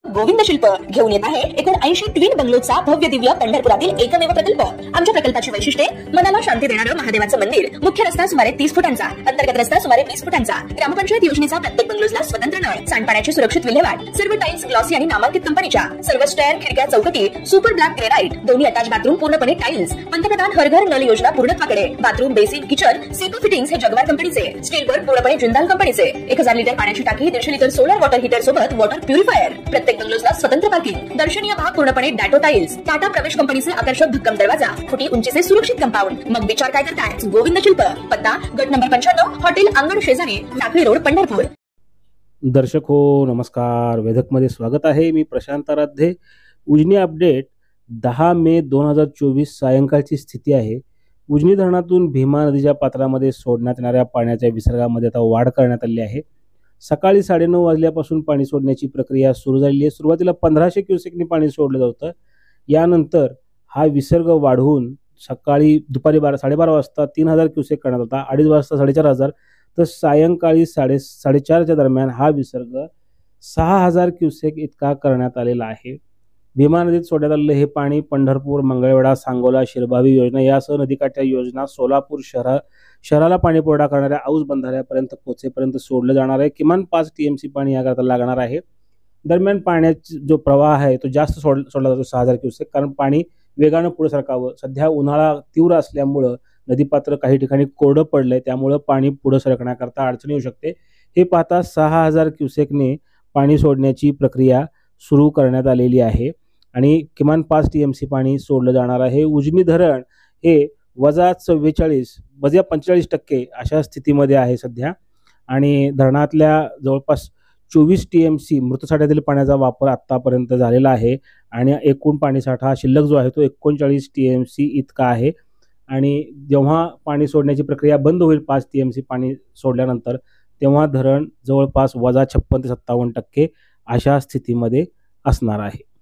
गोविंद शिल्प घेऊन येत आहे 79 ट्विन बंगलोचा भव्य दिव्य पंढरपुरातील एकमेव प्रकल्प। आमच्या प्रकल्पाची वैशिष्ट्ये मनाला शांती देणारं महादेवाचं मंदिर, मुख्य रस्ता सुमारे 30 फुटांचा, अंतर्गत रस्ता सुमारे 20 फुटांचा, ग्रामपंचायत योजनेचा प्रत्येक बंगलोजला स्वतंत्र नळ, सांडपाण्याची सुरक्षित विल्हेवाट, सर्व टाइल्स ग्लॉसी आणि नामांकित कंपनीच्या, सर्व स्टेअर, खिडक्या, चौकटी सुपर ब्लॅक ग्रेनाइट, दोन्ही अटॅच बाथरूम पूर्णपणे टाइल्स, पंतप्रधान हर घर नल योजना पूर्णत्वाकडे, बाथरूम, बेसिन, किचन, सीटू फिटिंग्स हे जगवार कंपनीचे, स्टील वर्क पूर्णपणे जिंदाल कंपनीचे, 1000 लिटर पाण्याची टाकी, 150 लिटर सोलर वॉटर हीटर सोबत वॉटर प्युरिफायर, प्रत्येक बंगलोजला स्वतंत्र पार्किंग, दर्शनीय भाग पूर्णपणे डॅटो टाइल्स, टाटा प्रवेश कंपनीचे आकर्षक भक्कम दरवाजा, फुटी उंचीचे सुरक्षित कंपाऊंड। मग विचार काय करताय? गोविंद शिल्प, पत्ता गट नंबर 95, हॉटेल अंगण शेजारी, टाकळी रोड, पंढरपूर। दर्शक हो नमस्कार, वेधकमध्ये स्वागत आहे। मी प्रशांत आराध्ये। उजनी अपडेट 10 मे 2024 सायंकाळची स्थिती आहे। उजनी धरणातून भीमा नदीच्या पात्रामध्ये सोडण्यात येणाऱ्या पाण्याच्या विसर्गामध्ये आता वाढ करण्यात आली आहे। सकाळी 9:30 वाजल्यापासून पाणी सोडण्याची प्रक्रिया सुरू झाली आहे। सुरुवातीला 1500 क्युसेकनी पाणी सोडलं जातं, यानंतर हा विसर्ग वाढवून सकाळी दुपारी 12:30 वाजता 3000 क्युसेक करण्यात होता, 2:30 वाजता 4500, तर सायंकाळी 4:30च्या दरम्यान हा विसर्ग 6000 क्युसेक इतका करण्यात आलेला आहे। भीमा नदीत सोडण्यात आलेले हे पाणी पंढरपूर, मंगळवेढा, सांगोला, शिरभावी योजना यासह नदीकाठच्या योजना, सोलापूर शहराला पाणी पुरवठा करणाऱ्या औस बंधाऱ्यापर्यंत पोहोचेपर्यंत सोडलं जाणार आहे। किमान 5 TMC पाणी याकरता लागणार आहे। दरम्यान पाण्याचा जो प्रवाह आहे तो जास्त सोडला जातो, 6000 क्युसेक, कारण पाणी वेगानं पुढे सरकावं। सध्या उन्हाळा तीव्र असल्यामुळं नदीपात्र काही ठिकाणी कोरडं पडलंय, त्यामुळं पाणी पुढे सरकण्याकरता अडचण येऊ शकते। हे पाहता 6000 क्युसेकने पाणी सोडण्याची प्रक्रिया सुरू करण्यात आलेली आहे आणि किमान 5 TMC पाणी सोडलं जाणार आहे। उजनी धरण हे -45% अशा स्थितीमध्ये आहे सध्या आणि धरणातल्या जवळपास 24 TMC मृत साठ्यातील पाण्याचा वापर आतापर्यंत झालेला आहे आणि एकूण पाणीसाठा शिल्लक जो आहे तो 39 TMC इतका आहे। आणि जेव्हा पाणी सोडण्याची प्रक्रिया बंद होईल 5 TMC पाणी सोडल्यानंतर, तेव्हा धरण जवळपास -56 ते 57% अशा स्थितीमध्ये असणार आहे।